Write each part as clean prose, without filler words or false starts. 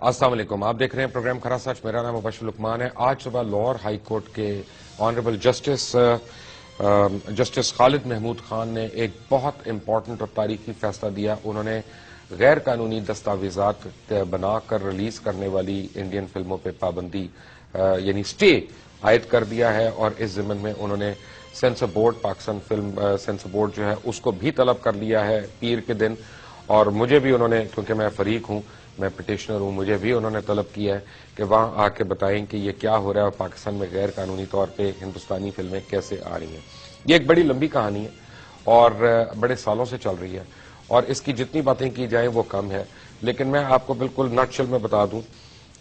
السلام علیکم، آپ دیکھ رہے ہیں پروگرام کھرا سچ. میرا نام مبشر لقمان ہے. آج صبح لاہور ہائی کورٹ کے آنریبل جسٹس خالد محمود خان نے ایک بہت امپورٹنٹ اور تاریخی فیصلہ دیا. انہوں نے غیر قانونی دستاویزات بنا کر ریلیز کرنے والی انڈین فلموں پہ پابندی یعنی اسٹے عائد کر دیا ہے، اور اس ضمن میں انہوں نے censor board, Pakistan film censor board جو ہے اس کو بھی طلب کر لیا ہے پیر کے دن. اور مجھے بھی انہوں نے، کیونکہ میں فریق ہوں، میں پٹیشنر ہوں، مجھے بھی انہوں نے طلب کیا ہے کہ وہاں آ کے بتائیں کہ یہ کیا ہو رہا ہے اور پاکستان میں غیر قانونی طور پہ ہندوستانی فلمیں کیسے آ رہی ہیں. یہ ایک بڑی لمبی کہانی ہے اور بڑے سالوں سے چل رہی ہے، اور اس کی جتنی باتیں کی جائیں وہ کم ہے. لیکن میں آپ کو بالکل نٹ شل میں بتا دوں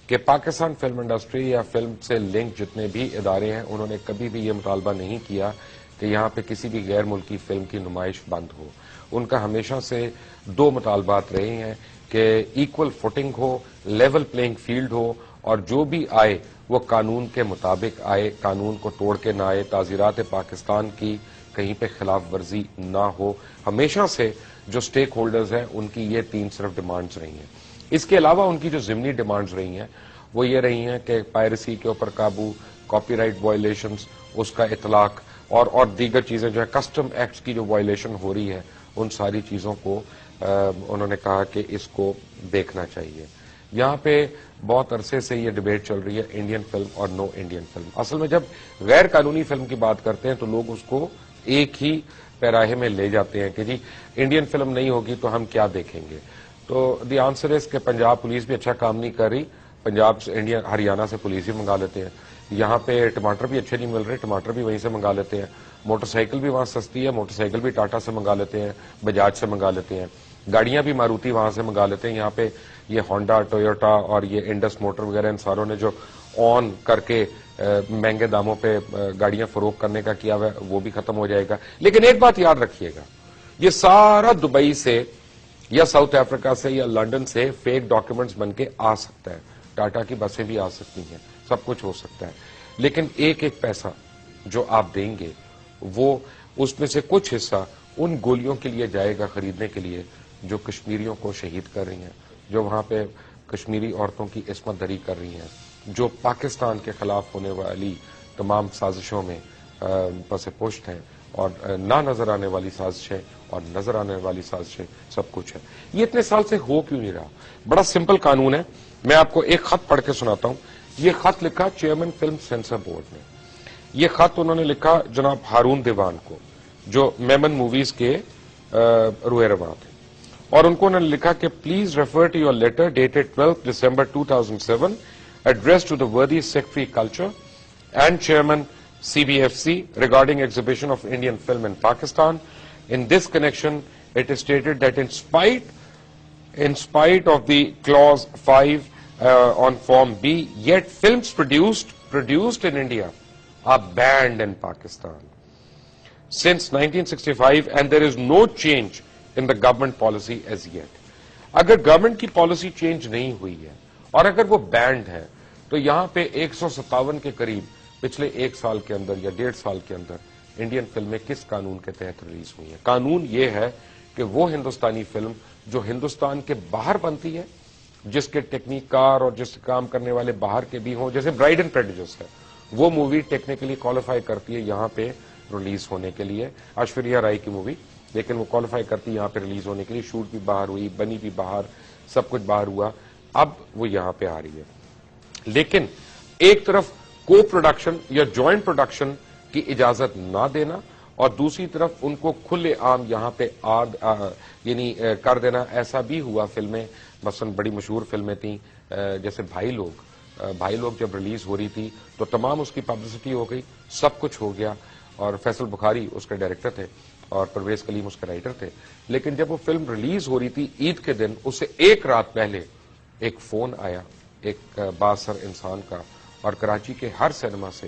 کہ پاکستان فلم انڈسٹری یا فلم سے لنک جتنے بھی ادارے ہیں، انہوں نے کبھی بھی یہ مطالبہ نہیں کیا کہ یہاں پہ کسی بھی غیر ملکی فلم کی نمائش بند ہو. ان کا ہمیشہ سے دو مطالبات رہے ہیں کہ ایکول فوٹنگ ہو، لیول پلینگ فیلڈ ہو، اور جو بھی آئے وہ قانون کے مطابق آئے، قانون کو توڑ کے نہ آئے، تعزیرات پاکستان کی کہیں پہ خلاف ورزی نہ ہو. ہمیشہ سے جو سٹیک ہولڈرز ہیں ان کی یہ تین صرف ڈیمانڈز رہی ہیں. اس کے علاوہ ان کی جو ضمنی ڈیمانڈز رہی ہیں وہ یہ رہی ہیں کہ پائرسی کے اوپر قابو، کاپی رائٹ وائلیشنز، اس کا اطلاق، اور دیگر چیزیں جو ہے کسٹم ایکٹس کی جو وائلیشن ہو رہی ہے، ان ساری چیزوں کو انہوں نے کہا کہ اس کو دیکھنا چاہیے. یہاں پہ بہت عرصے سے یہ ڈیبیٹ چل رہی ہے انڈین فلم اور نو انڈین فلم. اصل میں جب غیر قانونی فلم کی بات کرتے ہیں تو لوگ اس کو ایک ہی پیراہے میں لے جاتے ہیں کہ جی انڈین فلم نہیں ہوگی تو ہم کیا دیکھیں گے. تو دی آنسر از کہ پنجاب پولیس بھی اچھا کام نہیں کر رہی، پنجاب سے انڈیا ہریانہ سے پولیس بھی منگا لیتے ہیں. یہاں پہ ٹماٹر بھی اچھے نہیں مل رہے، ٹماٹر بھی وہیں سے منگا لیتے ہیں. موٹر سائیکل بھی وہاں سستی ہے، موٹر سائیکل بھی ٹاٹا سے منگا لیتے ہیں، بجاج سے منگا لیتے ہیں. گاڑیاں بھی ماروتی وہاں سے منگا لیتے ہیں. یہاں پہ یہ ہونڈا، ٹویوٹا اور یہ انڈس موٹر وغیرہ ان ساروں نے جو آن کر کے مہنگے داموں پہ گاڑیاں فروخت کرنے کا کیا ہوا ہے وہ بھی ختم ہو جائے گا. لیکن ایک بات یاد رکھیے گا، یہ سارا دبئی سے یا ساؤتھ افریقہ سے یا لنڈن سے فیک ڈاکیومنٹس بن کے آ سکتا ہے. ٹاٹا کی بسیں بھی آ سکتی ہیں، سب کچھ ہو سکتا ہے. لیکن ایک ایک پیسہ جو آپ دیں گے وہ اس میں سے کچھ حصہ ان گولیوں کے لیے جائے گا خریدنے کے لیے جو کشمیریوں کو شہید کر رہی ہیں، جو وہاں پہ کشمیری عورتوں کی عصمت دری کر رہی ہیں، جو پاکستان کے خلاف ہونے والی تمام سازشوں میں پس پشت ہیں، اور نہ نظر آنے والی سازشیں اور نظر آنے والی سازشیں سب کچھ ہے. یہ اتنے سال سے ہو کیوں نہیں رہا؟ بڑا سمپل قانون ہے. میں آپ کو ایک خط پڑھ کے سناتا ہوں. یہ خط لکھا چیئرمین فلم سینسر بورڈ نے. یہ خط انہوں نے لکھا جناب ہارون دیوان کو جو میمن موویز کے روئے رواں تھے، اور ان کو انہوں نے لکھا کہ please refer to your letter dated 12 December 2007 address to the worthy secretary culture and chairman CBFC regarding exhibition of Indian film in Pakistan. In this connection, it is stated that in spite of the clause 5 on Form B, yet films produced in India are banned in Pakistan since 1965, and there is no change in the government policy as yet. اگر government کی policy change نہیں ہوئی ہے اور اگر وہ band ہے تو یہاں پہ 157 کے قریب پچھلے ایک سال کے اندر یا 1.5 سال کے اندر انڈین فلمیں کس قانون کے تحت ریلیز ہوئی ہیں؟ قانون یہ ہے کہ وہ ہندوستانی فلم جو ہندوستان کے باہر بنتی ہے، جس کے ٹیکنیکار اور جس کام کرنے والے باہر کے بھی ہوں، جیسے برائڈ اینڈ پریجوڈس ہے، وہ مووی ٹیکنیکلی کوالیفائی کرتی ہے یہاں پہ ریلیز ہونے کے لیے. ایشوریہ رائے کی مووی، لیکن وہ کوالیفائی کرتی ہے یہاں پہ ریلیز ہونے کے لیے. شوٹ بھی باہر ہوئی، بنی بھی باہر، سب کچھ باہر ہوا، اب وہ یہاں پہ آ رہی ہے. لیکن ایک طرف کو پروڈکشن یا جوائنٹ پروڈکشن کی اجازت نہ دینا، اور دوسری طرف ان کو کھلے عام یہاں پہ یعنی کر دینا. ایسا بھی ہوا فلمیں، مثلا بڑی مشہور فلمیں تھیں جیسے بھائی لوگ جب ریلیز ہو رہی تھی تو تمام اس کی پبلسٹی ہو گئی، سب کچھ ہو گیا، اور فیصل بخاری اس کے ڈائریکٹر تھے اور پرویز کلیم اس کے رائٹر تھے. لیکن جب وہ فلم ریلیز ہو رہی تھی عید کے دن، اس سے ایک رات پہلے ایک فون آیا ایک بااثر انسان کا، اور کراچی کے ہر سینما سے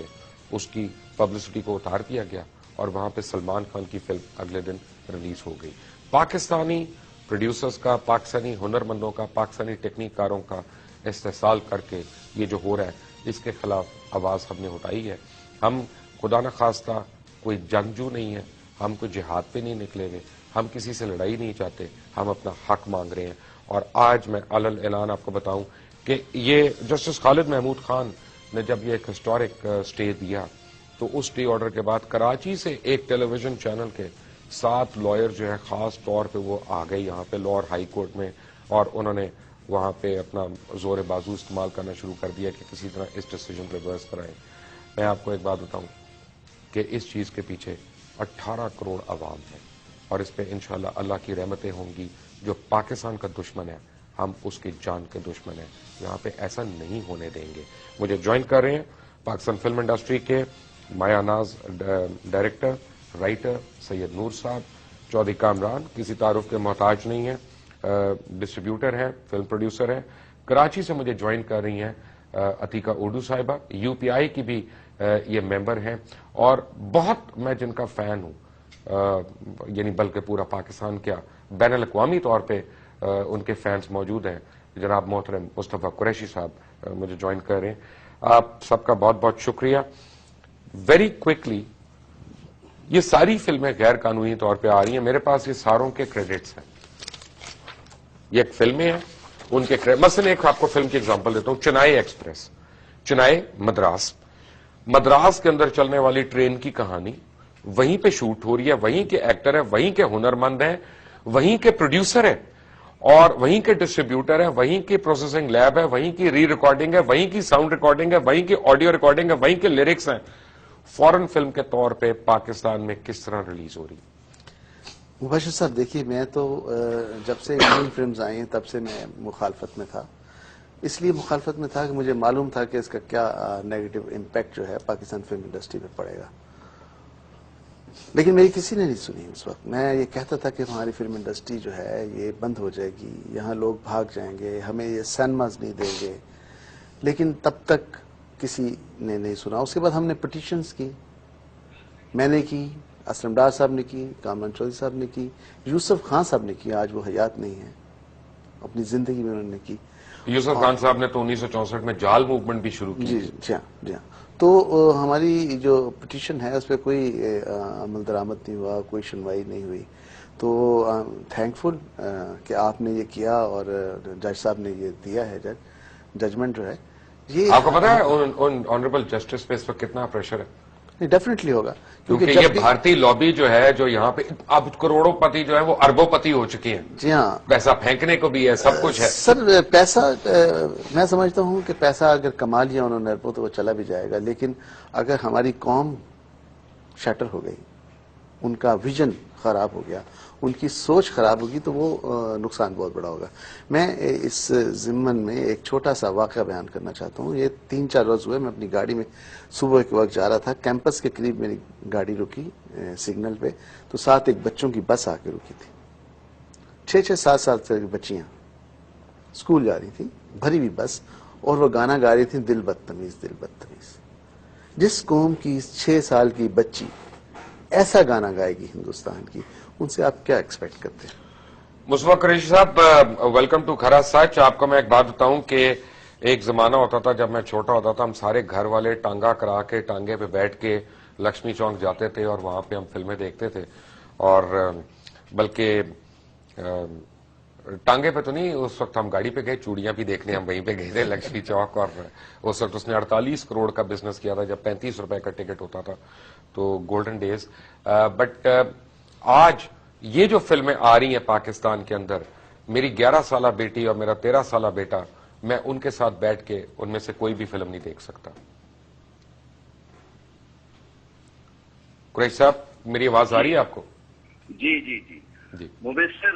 اس کی پبلسٹی کو اتار دیا گیا، اور وہاں پہ سلمان خان کی فلم اگلے دن ریلیز ہو گئی. پاکستانی پروڈیوسرز کا، پاکستانی ہنرمندوں کا، پاکستانی ٹیکنیکاروں کا استحصال کر کے یہ جو ہو رہا ہے اس کے خلاف آواز ہم نے اٹھائی ہے. ہم خدا نخواستہ کوئی جنگجو نہیں ہے، ہم کوئی جہاد پہ نہیں نکلے ہوئے، ہم کسی سے لڑائی نہیں چاہتے، ہم اپنا حق مانگ رہے ہیں. اور آج میں علل اعلان آپ کو بتاؤں کہ یہ جسٹس خالد محمود خان نے جب یہ ایک ہسٹورک اسٹے دیا تو اس اسٹے آرڈر کے بعد کراچی سے ایک ٹیلی ویژن چینل کے 7 لائر جو ہے خاص طور پہ وہ آ گئے یہاں پہ لاہور ہائی کورٹ میں، اور انہوں نے وہاں پہ اپنا زور بازو استعمال کرنا شروع کر دیا کہ کسی طرح اس ڈیسیجن ریورس کرائیں. میں آپ کو ایک بات بتاؤں کہ اس چیز کے پیچھے 18 کروڑ عوام ہے، اور اس پہ انشاءاللہ اللہ کی رحمتیں ہوں گی. جو پاکستان کا دشمن ہے ہم اس کی جان کے دشمن ہیں، یہاں پہ ایسا نہیں ہونے دیں گے. مجھے جوائن کر رہے ہیں پاکستان فلم انڈسٹری کے مایا ناز ڈائریکٹر رائٹر سید نور صاحب. چودھری کامران کسی تعارف کے محتاج نہیں ہے، ڈسٹریبیوٹر ہے، فلم پروڈیوسر ہے. کراچی سے مجھے جوائن کر رہی ہیں عتیقہ اردو صاحبہ، یو پی آئی کی بھی یہ ممبر ہیں، اور بہت میں جن کا فین ہوں، یعنی بلکہ پورا پاکستان کیا بین الاقوامی طور پہ ان کے فینس موجود ہیں. جناب محترم مصطفیٰ قریشی صاحب مجھے جوائن کر رہے ہیں. آپ سب کا بہت بہت شکریہ. ویری کوئکلی، یہ ساری فلمیں غیر قانونی طور پہ آ رہی ہیں، میرے پاس یہ ساروں کے کریڈٹس ہیں. یہ ایک فلمیں ہیں، ان کے مثلا ایک آپ کو فلم کی ایگزامپل دیتا ہوں، چنائی ایکسپریس، چنائی مدراس کے اندر چلنے والی ٹرین کی کہانی وہیں پہ شوٹ ہو رہی ہے، وہیں کے ایکٹر ہیں، وہیں کے ہنرمند ہیں، وہیں کے پروڈیوسر ہیں، اور وہیں کے ڈسٹریبیوٹر ہیں، وہیں کی پروسیسنگ لیب ہے، وہیں کی ری ریکارڈنگ ہے، وہیں کی ساؤنڈ ریکارڈنگ ہے، وہیں کی آڈیو ریکارڈنگ ہے، وہیں کے لیرکس ہیں. فورن فلم کے طور پہ پاکستان میں کس طرح ریلیز ہو رہی ہے؟ مبشر صاحب دیکھیے، میں تو جب سے انڈین فلمز آئی ہیں تب سے میں مخالفت میں تھا. اس لیے مخالفت میں تھا کہ مجھے معلوم تھا کہ اس کا کیا نیگیٹو امپیکٹ جو ہے پاکستان فلم انڈسٹری پہ پڑے گا. لیکن میری کسی نے نہیں سنی. اس وقت میں یہ کہتا تھا کہ ہماری فلم انڈسٹری جو ہے یہ بند ہو جائے گی، یہاں لوگ بھاگ جائیں گے، ہمیں یہ سینماز نہیں دیں گے. لیکن تب تک کسی نے نہیں سنا. اس کے بعد ہم نے پٹیشنز کی، میں نے کی، اسلم ڈار صاحب نے کی، کامران چودھری صاحب نے کی، یوسف خان صاحب نے کی. آج وہ حیات نہیں ہے، اپنی زندگی میں انہوں نے کی. یوسف خان صاحب نے تو 1964 میں جال موومنٹ بھی شروع کی. جی ہاں. تو ہماری جو پٹیشن ہے اس پہ کوئی عمل درآمد نہیں ہوا، کوئی سنوائی نہیں ہوئی. تو تھینک فل کہ آپ نے یہ کیا اور جج صاحب نے یہ دیا ہے ججمنٹ جو ہے. یہ آپ کو پتا ہے آنریبل جسٹس پہ اس وقت کتنا پریشر ہے؟ ڈیفینیٹلی ہوگا، کیونکہ یہ بھارتی لابی جو ہے جو یہاں پہ اب کروڑوں پتی جو ہے وہ اربوں پتی ہو چکی ہیں. جی ہاں، پیسہ پھینکنے کو بھی ہے، سب کچھ ہے. سر پیسہ میں سمجھتا ہوں کہ پیسہ اگر کما لیا انہوں نے اربوں تو وہ چلا بھی جائے گا. لیکن اگر ہماری قوم شٹر ہو گئی، ان کا ویژن خراب ہو گیا، ان کی سوچ خراب ہوگی، تو وہ نقصان بہت بڑا ہوگا. میں اس ضمن میں ایک چھوٹا سا واقعہ بیان کرنا چاہتا ہوں. یہ 3-4 روز ہوئے، میں اپنی گاڑی میں صبح کے وقت جا رہا تھا. کیمپس کے قریب میری گاڑی رکی سگنل پہ، تو ساتھ ایک بچوں کی بس آ کے رکی تھی. 6-7 سال کی بچیاں اسکول جا رہی تھیں، بھری ہوئی بس، اور وہ گانا گا رہی تھیں، دل بدتمیز دل بدتمیز. جس قوم کی 6 سال کی بچی ایسا گانا گائے گی ہندوستان کی، ان سے آپ کیا ایکسپیکٹ کرتے ہیں؟ مصطفیٰ قریشی صاحب، ویلکم ٹو کھرا سچ. آپ کو میں ایک بات بتاؤں کہ ایک زمانہ ہوتا تھا جب میں چھوٹا ہوتا تھا، ہم سارے گھر والے ٹانگا کرا کے ٹانگے پہ بیٹھ کے لکشمی چوک جاتے تھے اور وہاں پہ ہم فلمیں دیکھتے تھے. اور بلکہ ٹانگے پہ تو نہیں، اس وقت ہم گاڑی پہ گئے، چوڑیاں بھی دیکھنے ہم وہیں پہ گئے تھے لکشمی چوک. اور اس وقت اس نے 48 کروڑ کا بزنس کیا تھا جب 35 روپے کا ٹکٹ ہوتا تھا. تو گولڈن ڈیز. بٹ آج یہ جو فلمیں آ رہی ہیں پاکستان کے اندر، میری 11 سالہ بیٹی اور میرا 13 سالہ بیٹا، میں ان کے ساتھ بیٹھ کے ان میں سے کوئی بھی فلم نہیں دیکھ سکتا. قریشی صاحب، میری آواز آ رہی ہے آپ کو؟ جی جی جی جی. مبشر،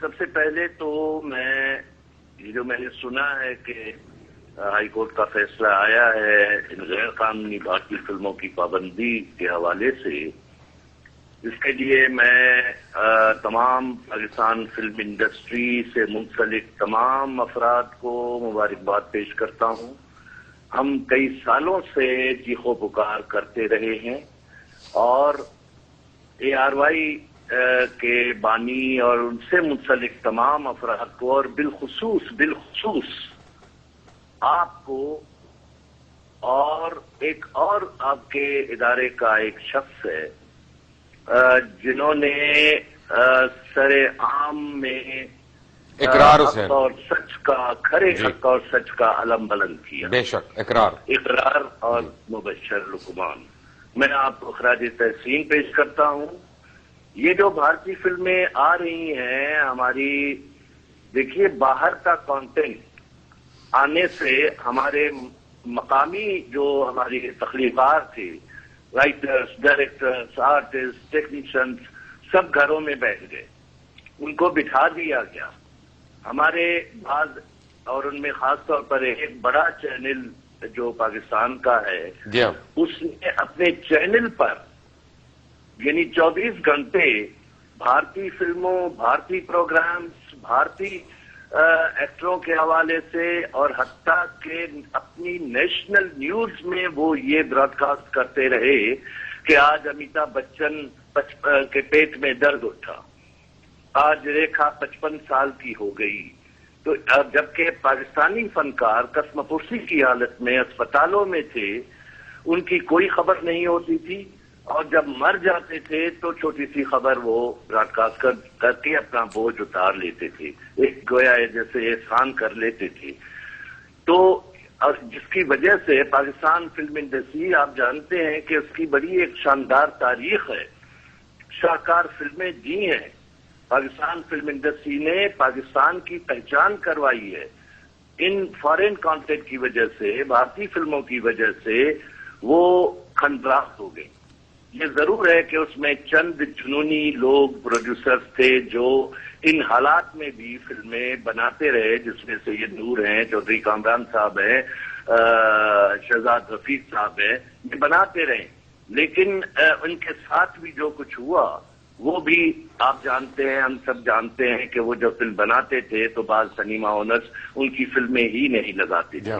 سب سے پہلے تو میں نے سنا ہے کہ ہائی کورٹ کا فیصلہ آیا ہے ان غیر قانونی بھارتی فلموں کی پابندی کے حوالے سے، اس کے لیے میں تمام پاکستان فلم انڈسٹری سے منسلک تمام افراد کو مبارکباد پیش کرتا ہوں. ہم کئی سالوں سے چیخ و پکار کرتے رہے ہیں، اور ARY کے بانی اور ان سے منسلک تمام افراد کو، اور بالخصوص آپ کو، اور ایک اور آپ کے ادارے کا ایک شخص ہے جنہوں نے سر عام میں اقرار حق حسین اور سچ کا، کھرے حق اور سچ کا علم بلند کیا. بے شک اقرار اور مبشر لقمان. میں آپ کو خراج تحسین پیش کرتا ہوں. یہ جو بھارتی فلمیں آ رہی ہیں ہماری، دیکھیے باہر کا کانٹینٹ آنے سے ہمارے مقامی جو ہماری تخلیقات تھے، رائٹرز، ڈائریکٹرز، آرٹسٹ، ٹیکنیشینز، سب گھروں میں بیٹھ گئے. ان کو بٹھا دیا گیا. ہمارے بعض، اور ان میں خاص طور پر ایک بڑا چینل جو پاکستان کا ہے، اس نے اپنے چینل پر یعنی 24 گھنٹے بھارتی فلموں، بھارتی پروگرامز، بھارتی ایکٹروں کے حوالے سے، اور حتیٰ کہ اپنی نیشنل نیوز میں وہ یہ براڈ کاسٹ کرتے رہے کہ آج امیتابھ بچن کے پیٹ میں درد اٹھا، آج ریکھا 55 سال کی ہو گئی. تو جبکہ پاکستانی فنکار قسم پرسی کی حالت میں اسپتالوں میں تھے، ان کی کوئی خبر نہیں ہوتی تھی، اور جب مر جاتے تھے تو چھوٹی سی خبر وہ براڈ کاسٹ کر کے اپنا بوجھ اتار لیتے تھے، ایک گویا جیسے احسان کر لیتے تھے. تو جس کی وجہ سے پاکستان فلم انڈسٹری، آپ جانتے ہیں کہ اس کی بڑی ایک شاندار تاریخ ہے، شاہکار فلمیں دی ہیں. پاکستان فلم انڈسٹری نے پاکستان کی پہچان کروائی ہے. ان فارن کانٹینٹ کی وجہ سے، بھارتی فلموں کی وجہ سے وہ کھنڈرات ہو گئی. یہ ضرور ہے کہ اس میں چند جنونی لوگ پروڈیوسرز تھے جو ان حالات میں بھی فلمیں بناتے رہے، جس میں سید نور ہیں، چودھری کامران صاحب ہیں، شہزاد رفیق صاحب ہیں، یہ بناتے رہے. لیکن ان کے ساتھ بھی جو کچھ ہوا وہ بھی آپ جانتے ہیں، ہم سب جانتے ہیں کہ وہ جب فلم بناتے تھے تو بعض سنیما اونرز ان کی فلمیں ہی نہیں لگاتے تھے.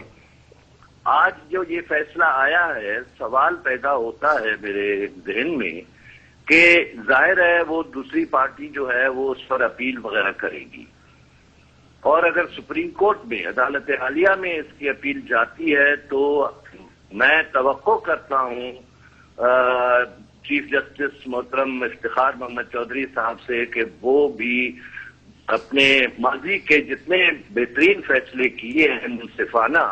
آج جو یہ فیصلہ آیا ہے، سوال پیدا ہوتا ہے میرے ذہن میں کہ ظاہر ہے وہ دوسری پارٹی جو ہے وہ اس پر اپیل وغیرہ کرے گی، اور اگر سپریم کورٹ میں، عدالت عالیہ میں اس کی اپیل جاتی ہے تو میں توقع کرتا ہوں چیف جسٹس محترم افتخار محمد چودھری صاحب سے کہ وہ بھی اپنے ماضی کے جتنے بہترین فیصلے کیے ہیں منصفانہ،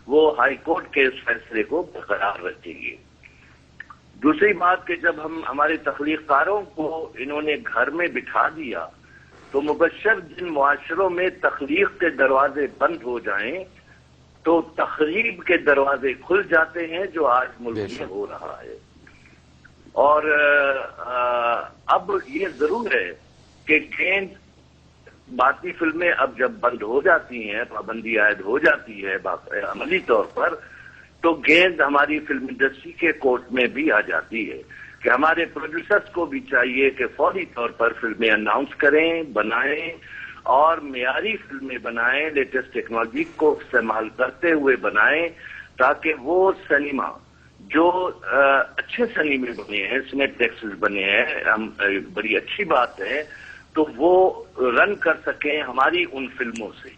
وہ ہائی کورٹ کے اس فیصلے کو برقرار رکھیں گے. دوسری بات کہ جب ہمارے تخلیق کاروں کو انہوں نے گھر میں بٹھا دیا تو مبشر جن معاشروں میں تخلیق کے دروازے بند ہو جائیں تو تخریب کے دروازے کھل جاتے ہیں، جو آج ملک میں ہو رہا ہے. اور اب یہ ضرور ہے کہ گیند بھارتی فلمیں اب جب بند ہو جاتی ہیں، پابندی عائد ہو جاتی ہے عملی طور پر، تو گیند ہماری فلم انڈسٹری کے کورٹ میں بھی آ جاتی ہے کہ ہمارے پروڈیوسرز کو بھی چاہیے کہ فوری طور پر فلمیں اناؤنس کریں، بنائیں، اور معیاری فلمیں بنائیں، لیٹسٹ ٹیکنالوجی کو استعمال کرتے ہوئے بنائیں، تاکہ وہ سنیما جو اچھے سنیمے بنے ہیں، سنیٹ ٹیکسز بنے ہیں، بڑی اچھی بات ہے، تو وہ رن کر سکیں ہماری ان فلموں سے.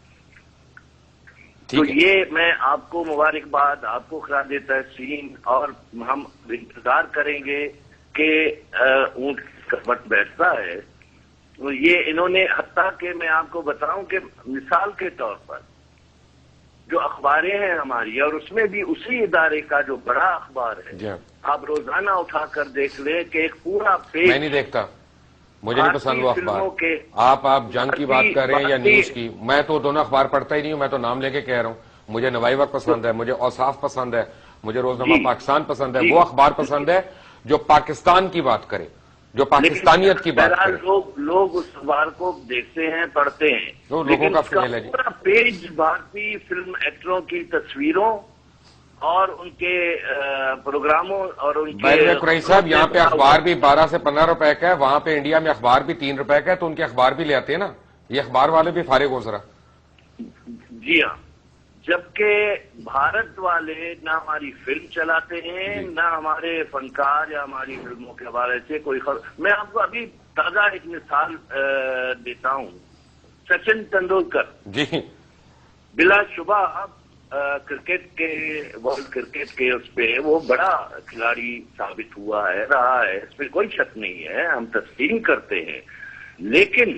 تو یہ میں آپ کو مبارکباد، آپ کو خراج تحسین، اور ہم انتظار کریں گے کہ اونٹ کا وقت بیٹھتا ہے. یہ انہوں نے، حتیٰ کہ میں آپ کو بتاؤں کہ مثال کے طور پر جو اخباریں ہیں ہماری، اور اس میں بھی اسی ادارے کا جو بڑا اخبار ہے، آپ روزانہ اٹھا کر دیکھ لیں کہ ایک پورا پیج، میں نہیں دیکھتا، مجھے نہیں پسند وہ اخبار. آپ جنگ کی بات کر رہے ہیں یا نیوز کی، میں تو دونوں اخبار پڑھتا ہی نہیں ہوں. میں تو نام لے کے کہہ رہا ہوں، مجھے نوائی وقت پسند ہے، مجھے اوصاف پسند ہے، مجھے روزنامہ پاکستان پسند ہے. وہ اخبار پسند ہے جو پاکستان کی بات کرے، جو پاکستانیت کی بات کرے. لوگ اس اخبار کو دیکھتے ہیں، پڑھتے ہیں، لوگوں کا فیل ہے. پورا پیج بھارتی فلم ایکٹروں کی تصویروں اور ان کے پروگراموں اور ان کے، قریشی صاحب یہاں پہ اخبار بھی 12 سے 15 روپے کا ہے، وہاں پہ انڈیا میں اخبار بھی 3 روپے کا ہے، تو ان کے اخبار بھی لے آتے ہیں نا. یہ اخبار والے بھی فارغ ہو ذرا. جی ہاں، جبکہ بھارت والے نہ ہماری فلم چلاتے ہیں، نہ ہمارے فنکار یا ہماری فلموں کے حوالے سے کوئی خبر. میں آپ کو ابھی تازہ ایک مثال دیتا ہوں. سچن تندولکر جی بلا شبہ کرکٹ کے، ورلڈ کرکٹ کے اس پہ وہ بڑا کھلاڑی ثابت ہوا ہے، رہا ہے، اس پہ کوئی شک نہیں ہے، ہم تسلیم کرتے ہیں. لیکن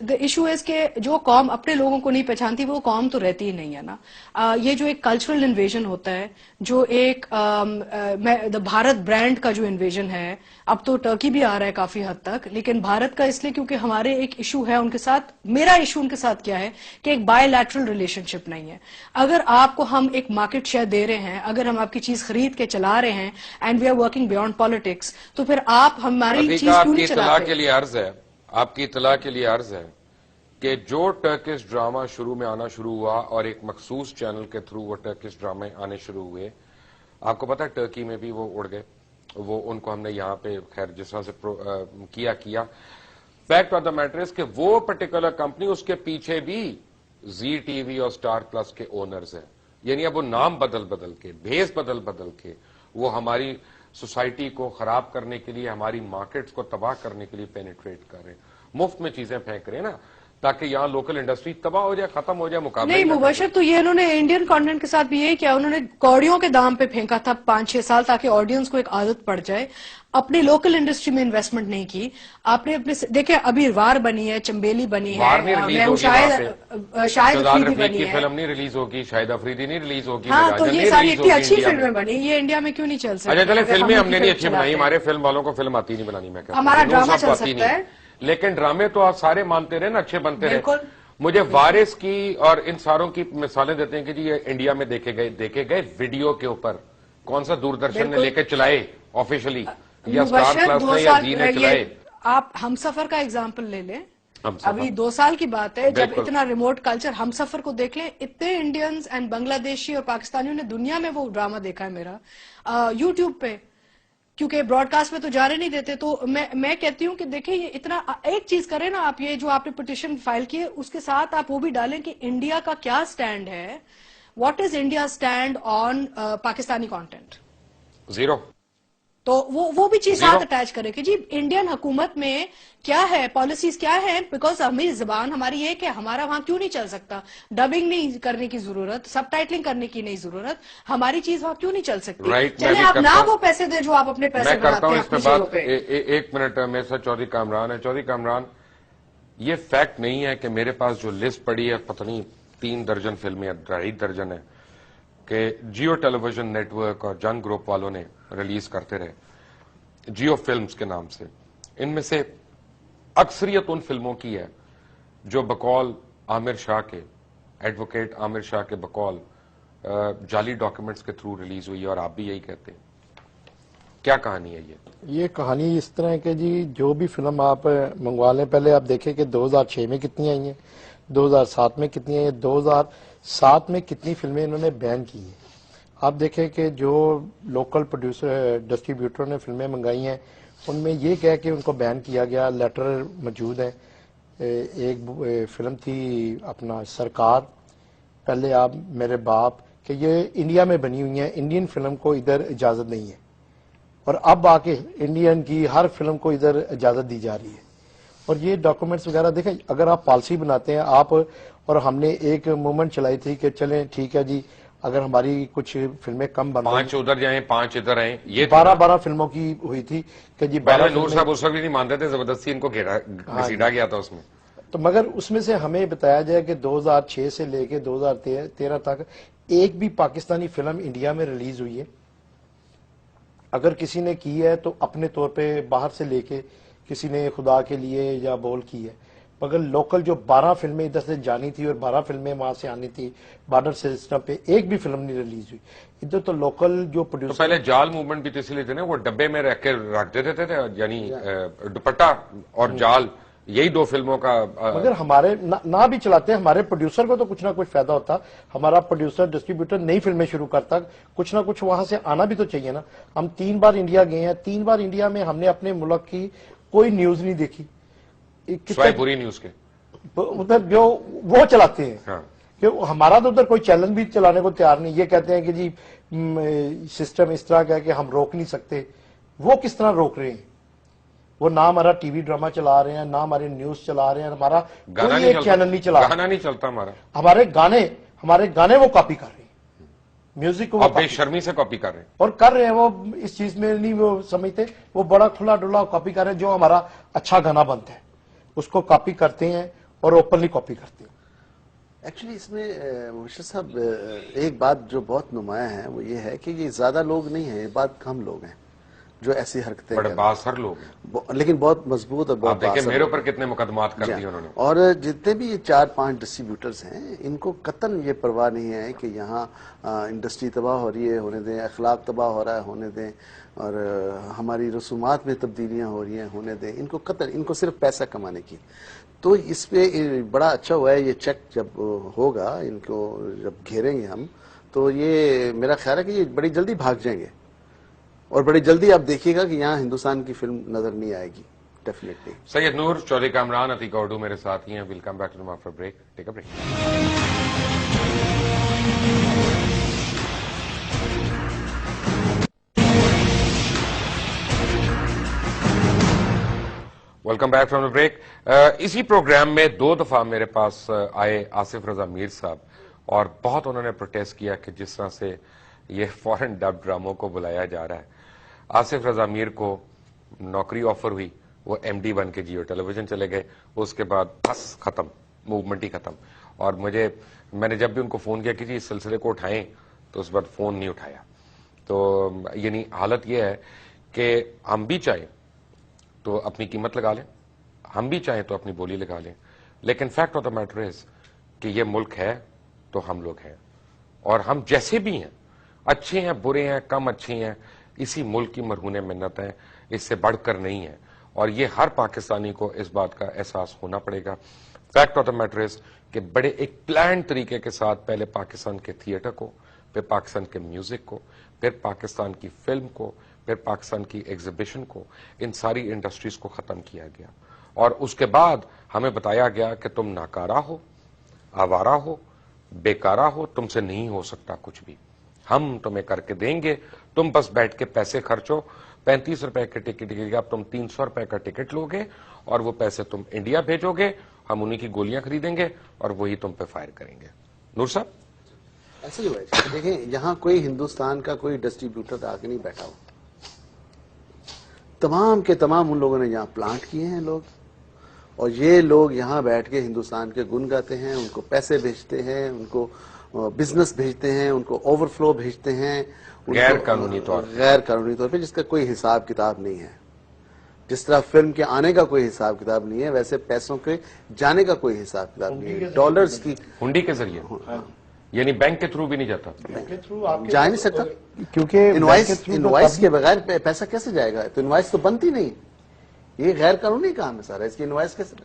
the issue is کہ جو قوم اپنے لوگوں کو نہیں پہچانتی وہ قوم تو رہتی ہی نہیں ہے نا. یہ جو ایک کلچرل انویژن ہوتا ہے, جو ایک بھارت برانڈ کا جو انویژن ہے, اب تو ٹرکی بھی آ رہا ہے کافی حد تک, لیکن بھارت کا اس لیے کیونکہ ہمارے ایک ایشو ہے ان کے ساتھ. میرا ایشو ان کے ساتھ کیا ہے کہ ایک بائی لیٹرل ریلیشن شپ نہیں ہے. اگر آپ کو ہم ایک مارکیٹ شیئر دے رہے ہیں, اگر ہم آپ کی چیز خرید کے چلا رہے ہیں, and we are working beyond politics, تو پھر آپ ہماری چیز کیوں نہیں چلاتے؟ آپ کی اطلاع کے لیے عرض ہے کہ جو ٹرکش ڈرامہ شروع میں آنا شروع ہوا اور ایک مخصوص چینل کے تھرو وہ ٹرکش ڈرامے آنے شروع ہوئے, آپ کو پتا ہے ٹرکی میں بھی وہ اڑ گئے. وہ ان کو ہم نے یہاں پہ خیر جس طرح سے کیا. Fact of the matter is کہ وہ پرٹیکولر کمپنی اس کے پیچھے بھی زی ٹی وی اور اسٹار پلس کے اونرز ہیں. یعنی اب وہ نام بدل کے, بھیس بدل کے وہ ہماری سوسائٹی کو خراب کرنے کے لیے, ہماری مارکیٹس کو تباہ کرنے کے لیے پینیٹریٹ کر رہے ہیں, مفت میں چیزیں پھینک رہے ہیں نا, تاکہ یہاں لوکل انڈسٹری تباہ ہو جائے, ختم ہو جائے, مقابلہ نہیں. مبشر تو یہ انہوں نے انڈین کانٹینٹ کے ساتھ بھی یہی کیا, انہوں نے کوڑیوں کے دام پہ پھینکا تھا 5-6 سال تاکہ آڈینس کو ایک عادت پڑ جائے. اپنی لوکل انڈسٹری میں انویسٹمنٹ نہیں کی آپ نے. اپنے دیکھیں ابھی وار بنی ہے, چمبیلی بنی ہے, شاہد افریدی بنی ہے, فلم نہیں ریلیز ہوگی, شاہد افریدی نہیں ریلیز ہوگی. ہاں تو یہ ساری اتنی اچھی فلمیں بنی, یہ انڈیا میں کیوں نہیں چل سکتی؟ اچھا چلے فلمیں ہم نے نہیں اچھی بنائی, ہمارے فلم والوں کو فلم آتی نہیں بنانی, میں کہتا ہوں ہمارا ڈرامہ چل سکتا ہے, لیکن ڈرامے تو آپ سارے مانتے رہے نا, اچھے بنتے رہے. مجھے وارث کی اور ان ساروں کی مثالیں دیتے ہیں کہ جی یہ انڈیا میں دیکھے گئے ویڈیو کے اوپر, کون سا دوردرشن نے لے کے چلائے آفیشلی, یا اسٹار پلس نے یا زی نے چلائے. آپ ہم سفر کا ایگزامپل لے لیں, ابھی 2 سال کی بات ہے جب اتنا ریموٹ کلچر, ہم سفر کو دیکھ لیں, اتنے انڈینز اینڈ بنگلہ دیشی اور پاکستانیوں نے دنیا میں وہ ڈرامہ دیکھا ہے میرا یوٹیوب پہ, کیونکہ براڈ کاسٹ میں تو جانے نہیں دیتے. تو میں کہتی ہوں کہ دیکھیں یہ اتنا, ایک چیز کریں نا آپ, یہ جو آپ نے پٹیشن فائل کی ہے اس کے ساتھ آپ وہ بھی ڈالیں کہ انڈیا کا کیا سٹینڈ ہے, what is India stand on Pakistani content. Zero. تو وہ بھی چیز ساتھ اٹیچ کرے کہ جی انڈین حکومت میں کیا ہے, پالیسیز کیا ہے, بیکاز ہماری زبان ہماری یہ کہ ہمارا وہاں کیوں نہیں چل سکتا, ڈبنگ نہیں کرنے کی ضرورت, سب ٹائٹلنگ کرنے کی نہیں ضرورت, ہماری چیز وہاں کیوں نہیں چل سکتی. چلے آپ نہ وہ پیسے دیں جو آپ اپنے پیسے بناتے ہیں. میں کرتا ہوں اس پہ بات, ایک منٹ. میرے ساتھ چودھری کامران ہے. چودھری کامران, یہ فیکٹ نہیں ہے کہ میرے پاس جو لسٹ پڑی ہے پتہ نہیں 3 درجن فلمیں, 2.5 درجن ہے, کہ جیو ٹیلی ویژن نیٹ ورک اور جن گروپ والوں نے ریلیز کرتے رہے جیو فلمز کے نام سے. ان میں سے اکثریت ان فلموں کی ہے جو بقول عامر شاہ کے, ایڈوکیٹ عامر شاہ کے بقول جعلی ڈاکیومنٹس کے تھرو ریلیز ہوئی ہے, اور آپ بھی یہی کہتے ہیں. کیا کہانی ہے یہ کہانی اس طرح ہے کہ جی جو بھی فلم آپ منگوا لیں, پہلے آپ دیکھیں کہ 2006 میں کتنی آئی ہیں, 2007 میں کتنی آئی ہیں, 2007 میں کتنی فلمیں انہوں نے بین کی ہیں. آپ دیکھیں کہ جو لوکل پروڈیوسر ڈسٹریبیوٹر نے فلمیں منگائی ہیں ان میں یہ کہہ کہ ان کو بین کیا گیا, لیٹر موجود ہے. ایک فلم تھی اپنا سرکار, پہلے آپ میرے باپ, کہ یہ انڈیا میں بنی ہوئی ہیں, انڈین فلم کو ادھر اجازت نہیں ہے, اور اب آ کے انڈین کی ہر فلم کو ادھر اجازت دی جا رہی ہے. اور یہ ڈاکومنٹس وغیرہ دیکھیں, اگر آپ پالیسی بناتے ہیں آپ, اور ہم نے ایک موومنٹ چلائی تھی کہ چلیں ٹھیک ہے جی اگر ہماری کچھ فلمیں کم بن 5 ادھر جائیں 5 ادھر آئیں, یہ 12 فلموں کی ہوئی تھی کہ جی 12 نور صاحب اس وقت بھی نہیں مانتے تھے, زبردستی ان کو گھسیٹا گیا تھا اس میں. تو مگر اس میں سے ہمیں بتایا جائے کہ 2006 سے لے کے 2013 تک ایک بھی پاکستانی فلم انڈیا میں ریلیز ہوئی ہے. اگر کسی نے کی ہے تو اپنے طور پہ باہر سے لے کے کسی نے خدا کے لیے یا بول کی ہے, مگر لوکل جو 12 فلمیں ادھر سے جانی تھی اور 12 فلمیں وہاں سے آنی تھی بارڈر سسٹم پہ, ایک بھی فلم نہیں ریلیز ہوئی ادھر. تو لوکل جو پروڈیوسر, پہلے جال موومنٹ بھی تو اس لیے تھے نا, وہ ڈبے میں رکھ کے رکھ دیتے تھے, یعنی دوپٹہ اور جال, یہی 2 فلموں کا. مگر ہمارے نہ بھی چلاتے ہیں, ہمارے پروڈیوسر کو تو کچھ نہ کچھ فائدہ ہوتا. ہمارا پروڈیوسر ڈسٹریبیوٹر نئی فلمیں شروع کرتا, کچھ نہ کچھ وہاں سے آنا بھی تو چاہیے نا. ہم 3 بار انڈیا گئے ہیں, 3 بار انڈیا میں ہم نے اپنے ملک کی کوئی نیوز نہیں دیکھی, سوائے پوری نیوز کے ادھر جو وہ چلاتے ہیں. کہ ہمارا تو ادھر کوئی چینل بھی چلانے کو تیار نہیں. یہ کہتے ہیں کہ جی سسٹم اس طرح کا ہے کہ ہم روک نہیں سکتے. وہ کس طرح روک رہے ہیں؟ وہ نہ ہمارا ٹی وی ڈرامہ چلا رہے ہیں, نہ ہمارے نیوز چلا رہے ہیں, ہمارا کوئی ایک چینل نہیں چلا, گانا نہیں چلتا ہمارا. ہمارے گانے وہ کاپی کر رہے ہیں, میوزک کو بے شرمی سے کاپی کر رہے ہیں, اور کر رہے ہیں. وہ اس چیز میں نہیں وہ سمجھتے, وہ بڑا کھلا ڈلا کاپی کر رہے ہیں. جو ہمارا اچھا گانا بنتا ہے اس کو کاپی کرتے ہیں, اور اوپنلی کاپی کرتے ہیں. ایکچولی اس میں مبشر صاحب ایک بات جو بہت نمایاں ہے وہ یہ ہے کہ یہ زیادہ لوگ نہیں ہیں, یہ بات کم لوگ ہیں جو ایسی حرکتیں بڑے بااثر لوگ ہیں, لیکن بہت مضبوط اور بہت آپ دیکھیں میرے اوپر کتنے مقدمات کر دیے انہوں نے. اور جتنے بھی یہ 4-5 ڈسٹریبیوٹرز ہیں ان کو قطعاً یہ پرواہ نہیں ہے کہ یہاں انڈسٹری تباہ ہو رہی ہے ہونے دیں, اخلاق تباہ ہو رہا ہے ہونے دیں, اور ہماری رسومات میں تبدیلیاں ہو رہی ہیں ہونے دیں. ان کو قطعاً ان کو صرف پیسہ کمانے کی. تو اس پہ بڑا اچھا ہوا ہے یہ چیک جب ہوگا, ان کو جب گھیریں گے ہم تو یہ میرا خیال ہے کہ یہ بڑی جلدی بھاگ جائیں گے, اور بڑی جلدی آپ دیکھیے گا کہ یہاں ہندوستان کی فلم نظر نہیں آئے گی ڈیفینیٹلی. سید نور, چودھری کامران, عتیقہ اردو میرے ساتھ ہی ہیں. We'll come back to after break. Take a break. Welcome back from the break. اسی پروگرام میں 2 دفعہ میرے پاس آئے آصف رضا میر صاحب, اور بہت انہوں نے پروٹیسٹ کیا کہ جس طرح سے یہ فورن ڈب ڈراموں کو بلایا جا رہا ہے. آصف رضا میر کو نوکری آفر ہوئی, وہ ایم ڈی بن کے جیو ٹیلی ویژن چلے گئے, اس کے بعد بس ختم, موومنٹ ہی ختم. اور میں نے جب بھی ان کو فون کیا کہ جی اس سلسلے کو اٹھائیں تو اس بعد فون نہیں اٹھایا. تو یعنی حالت یہ ہے کہ ہم بھی چاہیں تو اپنی قیمت لگا لیں, ہم بھی چاہیں تو اپنی بولی لگا لیں, لیکن fact of the matter is کہ یہ ملک ہے تو ہم لوگ ہیں, اور ہم جیسے بھی ہیں, اچھے ہیں برے ہیں کم اچھے ہیں, اسی ملک کی مرہون منت ہیں, اس سے بڑھ کر نہیں ہے. اور یہ ہر پاکستانی کو اس بات کا احساس ہونا پڑے گا. Fact of the matter is کہ بڑے ایک پلان طریقے کے ساتھ پہلے پاکستان کے تھیٹر کو, پھر پاکستان کے میوزک کو, پھر پاکستان کی فلم کو, پھر پاکستان کی ایگزیبیشن کو, ان ساری انڈسٹریز کو ختم کیا گیا. اور اس کے بعد ہمیں بتایا گیا کہ تم ناکارہ ہو, آوارہ ہو, بیکارہ ہو, تم سے نہیں ہو سکتا کچھ بھی, ہم تمہیں کر کے دیں گے, تم بس بیٹھ کے پیسے خرچو. 35 روپے کے ٹکٹ کی اب تم 300 روپے کا ٹکٹ لو گے, اور وہ پیسے تم انڈیا بھیجو گے, ہم انہی کی گولیاں خریدیں گے اور وہی تم پہ فائر کریں گے. نور صاحب ایسا ہی ہوا ہے. دیکھیں یہاں کوئی ہندوستان کا کوئی ڈسٹریبیوٹر آ کے نہیں بیٹھا ہو, تمام کے تمام ان لوگوں نے یہاں پلانٹ کیے ہیں لوگ, اور یہ لوگ یہاں بیٹھ کے ہندوستان کے گن گاتے ہیں, ان کو پیسے بھیجتے ہیں, ان کو بزنس بھیجتے ہیں, ان کو اوور فلو بھیجتے ہیں غیر قانونی طور پہ, جس کا کوئی حساب کتاب نہیں ہے. جس طرح فلم کے آنے کا کوئی حساب کتاب نہیں ہے, ویسے پیسوں کے جانے کا کوئی حساب کتاب نہیں ہے. ڈالرز کی ہنڈی کے ذریعے, یعنی بینک کے تھرو بھی نہیں جاتا, جا نہیں سکتا, کیونکہ انوائس کے بغیر پیسہ کیسے جائے گا؟ تو انوائس تو بنتی نہیں, یہ غیر قانونی کام ہے سارا, اس کی انوائس کیسے؟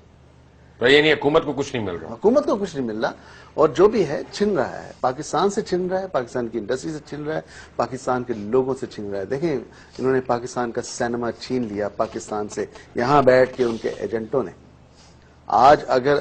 تو یعنی حکومت کو کچھ نہیں مل رہا, حکومت کو کچھ نہیں مل رہا, اور جو بھی ہے چھن رہا ہے, پاکستان سے چھن رہا ہے, پاکستان کی انڈسٹری سے چھن رہا ہے, پاکستان کے لوگوں سے چھن رہا ہے. دیکھیں انہوں نے پاکستان کا سینما چھین لیا پاکستان سے, یہاں بیٹھ کے ان کے ایجنٹوں نے. آج اگر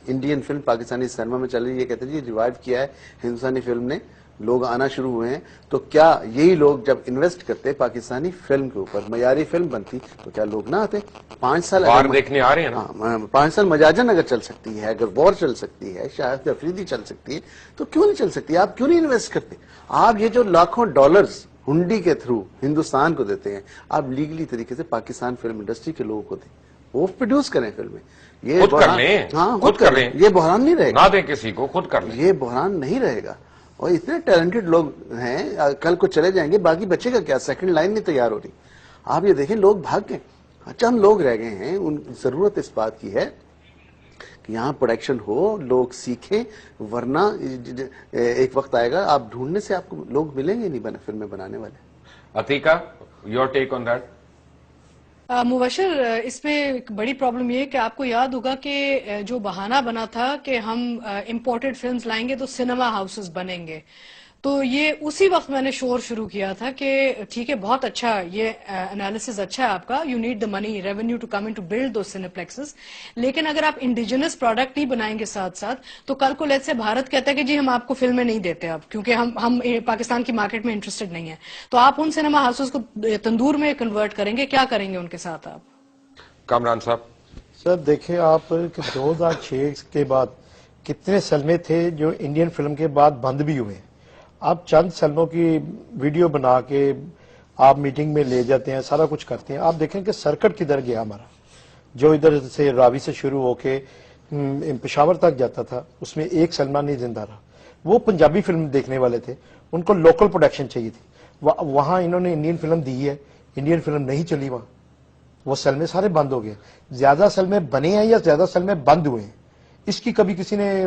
انڈین فلم پاکستانی سینما میں چل رہی ہے, یہ کہتے ہیں جی ریوائیو کیا ہے ہندوستانی فلم نے, لوگ آنا شروع ہوئے ہیں, تو کیا یہی لوگ جب انویسٹ کرتے پاکستانی فلم کے اوپر, معیاری فلم بنتی, تو کیا لوگ نہ آتے؟ 5 سال دیکھنے آ رہے ہیں نا, 5 سال مجاجن اگر چل سکتی ہے, اگر وار چل سکتی ہے, شاہد افریدی چل سکتی ہے, تو کیوں نہیں چل سکتی؟ آپ کیوں نہیں انویسٹ کرتے؟ آپ یہ جو لاکھوں ڈالرز ہنڈی کے تھرو ہندوستان کو دیتے ہیں, آپ لیگلی طریقے سے پاکستان فلم انڈسٹری کے لوگوں کو دیں, وہ پروڈیوس کریں فلمیں. یہ خود کر لیں, ہاں خود کر لیں, یہ بحران نہیں رہے گا, نہ دیں کسی کو, خود کر لیں, یہ بحران نہیں رہے گا. اور اتنے ٹیلنٹڈ لوگ ہیں, کل کو چلے جائیں گے, باقی بچے گا کیا؟ سیکنڈ لائن نہیں تیار ہو رہی. آپ یہ دیکھیں لوگ بھاگ گئے, اچھا ہم لوگ رہ گئے ہیں. ان ضرورت اس بات کی ہے کہ یہاں پروڈکشن ہو, لوگ سیکھیں, ورنہ ایک وقت آئے گا آپ ڈھونڈنے سے آپ کو لوگ ملیں گے نہیں فلمیں بنانے والے. Atiqa, your take on that. مبشر, اس میں ایک بڑی پرابلم یہ ہے کہ آپ کو یاد ہوگا کہ جو بہانہ بنا تھا کہ ہم امپورٹڈ فلمز لائیں گے تو سینما ہاؤسز بنیں گے, تو یہ اسی وقت میں نے شور شروع کیا تھا کہ ٹھیک ہے, بہت اچھا, یہ انالیسز اچھا ہے آپ کا, you need the money revenue to come in to build those cineplexes, لیکن اگر آپ انڈیجنس پروڈکٹ نہیں بنائیں گے ساتھ ساتھ, تو کل کو لیٹ سے بھارت کہتا ہے کہ جی ہم آپ کو فلمیں نہیں دیتے اب, کیونکہ ہم پاکستان کی مارکیٹ میں انٹرسٹڈ نہیں ہیں, تو آپ ان سینما ہاؤسز کو تندور میں کنورٹ کریں گے, کیا کریں گے ان کے ساتھ آپ؟ کامران صاحب. سر دیکھیں آپ کہ 2006 کے بعد کتنے سلمے تھے جو انڈین فلم کے بعد بند بھی ہوئے. آپ چند سلموں کی ویڈیو بنا کے آپ میٹنگ میں لے جاتے ہیں, سارا کچھ کرتے ہیں. آپ دیکھیں کہ سرکٹ کدھر گیا ہمارا, جو ادھر سے راوی سے شروع ہو کے پشاور تک جاتا تھا اس میں ایک سلمان نہیں زندہ رہا. وہ پنجابی فلم دیکھنے والے تھے, ان کو لوکل پروڈکشن چاہیے تھی. وہاں انہوں نے انڈین فلم دی ہے, انڈین فلم نہیں چلی وہاں, وہ سلمے سارے بند ہو گئے. زیادہ سلمے بنے ہیں یا زیادہ سلمے بند ہوئے ہیں, اس کی کبھی کسی نے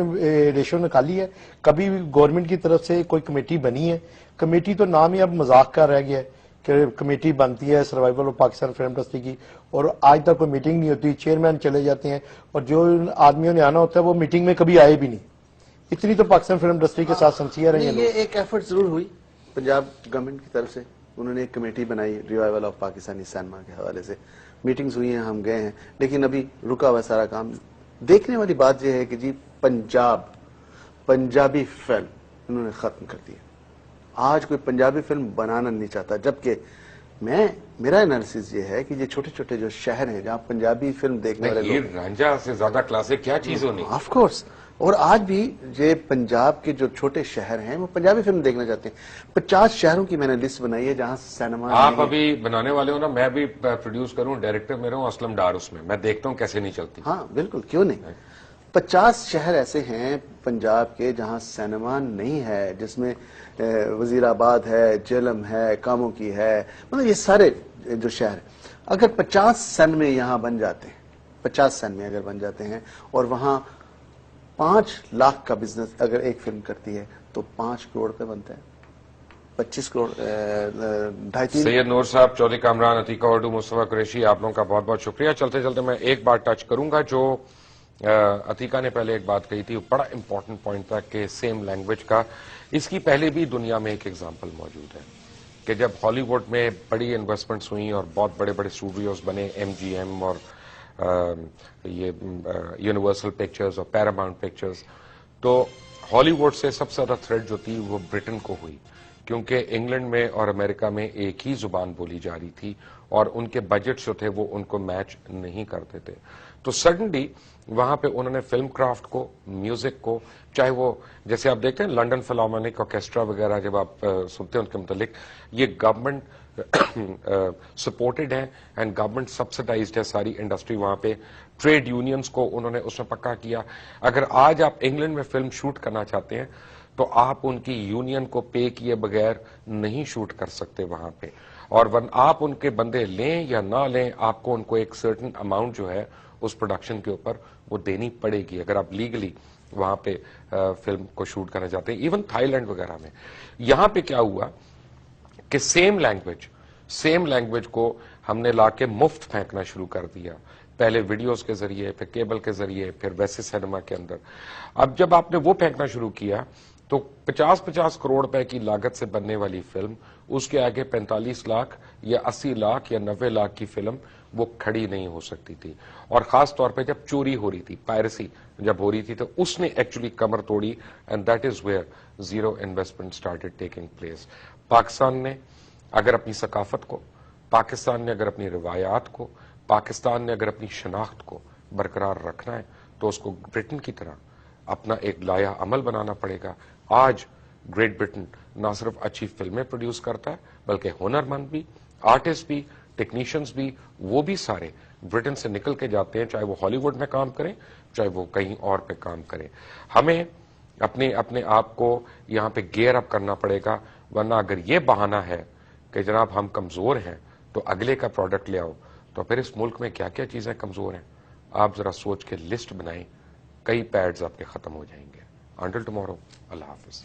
ریشو نکالی ہے؟ کبھی گورنمنٹ کی طرف سے کوئی کمیٹی بنی ہے؟ کمیٹی تو نام ہی اب مذاق کا رہ گیا ہے کہ کمیٹی بنتی ہے survival of Pakistan film industry کی, اور آج تک کوئی میٹنگ نہیں ہوتی, چیئرمین چلے جاتے ہیں, اور جو آدمیوں نے آنا ہوتا ہے وہ میٹنگ میں کبھی آئے بھی نہیں. اتنی تو پاکستان فلم انڈسٹری کے ساتھ سنسیئر ہیں یہ ایک ایفرٹ ضرور ہوئی پنجاب گورنمنٹ کی طرف سے, انہوں نے ایک کمیٹی بنائی ریوائول آف پاکستانی سینما کے حوالے سے, میٹنگز ہوئی ہیں, ہم گئے ہیں, لیکن ابھی رکا ہوا سارا کام. دیکھنے والی بات یہ ہے کہ جی پنجابی فلم انہوں نے ختم کر دی. آج کوئی پنجابی فلم بنانا نہیں چاہتا, جبکہ میرا انالیسس یہ ہے کہ یہ چھوٹے چھوٹے جو شہر ہیں جہاں پنجابی فلم دیکھنے والے یہ رانجھا سے زیادہ کلاسک کیا چیز ہونی. آف کورس, اور آج بھی یہ پنجاب کے جو چھوٹے شہر ہیں وہ پنجابی فلم دیکھنا چاہتے ہیں. 50 شہروں کی میں نے لسٹ بنائی ہے جہاں سینما. آپ ابھی بنانے والے ہو نا, میں بھی پروڈیوس کروں, ڈائریکٹر میرا ہوں اسلم ڈار, اس میں دیکھتا ہوں کیسے نہیں چلتی. ہاں بالکل, کیوں نہیں. 50 شہر ایسے ہیں پنجاب کے جہاں سینما نہیں ہے, جس میں وزیر آباد ہے, جہلم ہے, کاموں کی ہے, مطلب یہ سارے جو شہر ہیں. اگر 50 سینمے یہاں بن جاتے ہیں, 50 سینمے اگر بن جاتے ہیں, اور وہاں 5 لاکھ کا بزنس اگر ایک فلم کرتی ہے تو 5 کروڑ پہ بنتا ہے, 25 کروڑ 2.5. سید نور صاحب, چودھری کامران, عتیقہ اردو, مصطفیٰ قریشی, آپ لوگوں کا بہت بہت شکریہ. چلتے چلتے میں ایک بات ٹچ کروں گا جو عتیقہ نے پہلے ایک بات کہی تھی, بڑا امپورٹنٹ پوائنٹ تھا کہ سیم لینگویج کا. اس کی پہلے بھی دنیا میں ایک ایگزامپل موجود ہے کہ جب ہالی ووڈ میں بڑی انویسٹمنٹس ہوئیں اور بہت بڑے بڑے اسٹوڈیوز بنے, MGM اور یہ یونیورسل پکچرز اور پیراماؤنٹ پکچرز, تو ہالی ووڈ سے سب سے زیادہ تھریٹ جو تھی وہ برٹن کو ہوئی, کیونکہ انگلینڈ میں اور امریکہ میں ایک ہی زبان بولی جا رہی تھی اور ان کے بجٹ جو تھے وہ ان کو میچ نہیں کرتے تھے. تو سڈنلی وہاں پہ انہوں نے فلم کرافٹ کو, میوزک کو, چاہے وہ جیسے آپ دیکھتے ہیں لنڈن فلارمونک آرکیسٹرا وغیرہ, جب آپ سنتے ہیں ان کے متعلق, یہ گورنمنٹ سپورٹڈ ہے اینڈ گورنمنٹ سبسڈائزڈ ہے ساری انڈسٹری وہاں پہ. ٹریڈ یونینز کو انہوں نے اس میں پکا کیا. اگر آج آپ انگلینڈ میں فلم شوٹ کرنا چاہتے ہیں تو آپ ان کی یونین کو پے کیے بغیر نہیں شوٹ کر سکتے وہاں پہ, اور آپ ان کے بندے لیں یا نہ لیں, آپ کو ان کو ایک سرٹن اماؤنٹ جو ہے اس پروڈکشن کے اوپر وہ دینی پڑے گی اگر آپ لیگلی وہاں پہ فلم کو شوٹ کرنا چاہتے ہیں. ایون تھائی لینڈ وغیرہ میں. یہاں پہ کیا ہوا کہ سیم لینگویج کو ہم نے لا کے مفت پھینکنا شروع کر دیا, پہلے ویڈیوز کے ذریعے, پھر کیبل کے ذریعے, پھر ویسے سینما کے اندر. اب جب آپ نے وہ پھینکنا شروع کیا تو 50 کروڑ روپے کی لاگت سے بننے والی فلم, اس کے آگے 45 لاکھ یا 80 لاکھ یا 90 لاکھ کی فلم وہ کھڑی نہیں ہو سکتی تھی. اور خاص طور پہ جب چوری ہو رہی تھی, پائرسی جب ہو رہی تھی, تو اس نے ایکچولی کمر توڑی, and that is where zero investment started taking place. Pakistan نے اگر اپنی ثقافت کو, پاکستان نے اگر اپنی روایات کو, پاکستان نے اگر اپنی شناخت کو برقرار رکھنا ہے تو اس کو برٹن کی طرح اپنا ایک لایا عمل بنانا پڑے گا. آج گریٹ برٹن نہ صرف اچھی فلمیں پروڈیوس کرتا ہے بلکہ ہنرمند بھی, آرٹسٹ بھی, ٹیکنیشینز بھی, وہ بھی سارے برٹن سے نکل کے جاتے ہیں, چاہے وہ ہالی ووڈ میں کام کریں چاہے وہ کہیں اور پہ کام کریں. ہمیں اپنے آپ کو یہاں پہ گیئر اپ کرنا پڑے گا, ورنہ اگر یہ بہانہ ہے کہ جناب ہم کمزور ہیں تو اگلے کا پروڈکٹ لے آؤ, تو پھر اس ملک میں کیا کیا چیزیں کمزور ہیں آپ ذرا سوچ کے لسٹ بنائیں, کئی پیڈز آپ کے ختم ہو جائیں گے. انٹل ٹمارو, اللہ حافظ.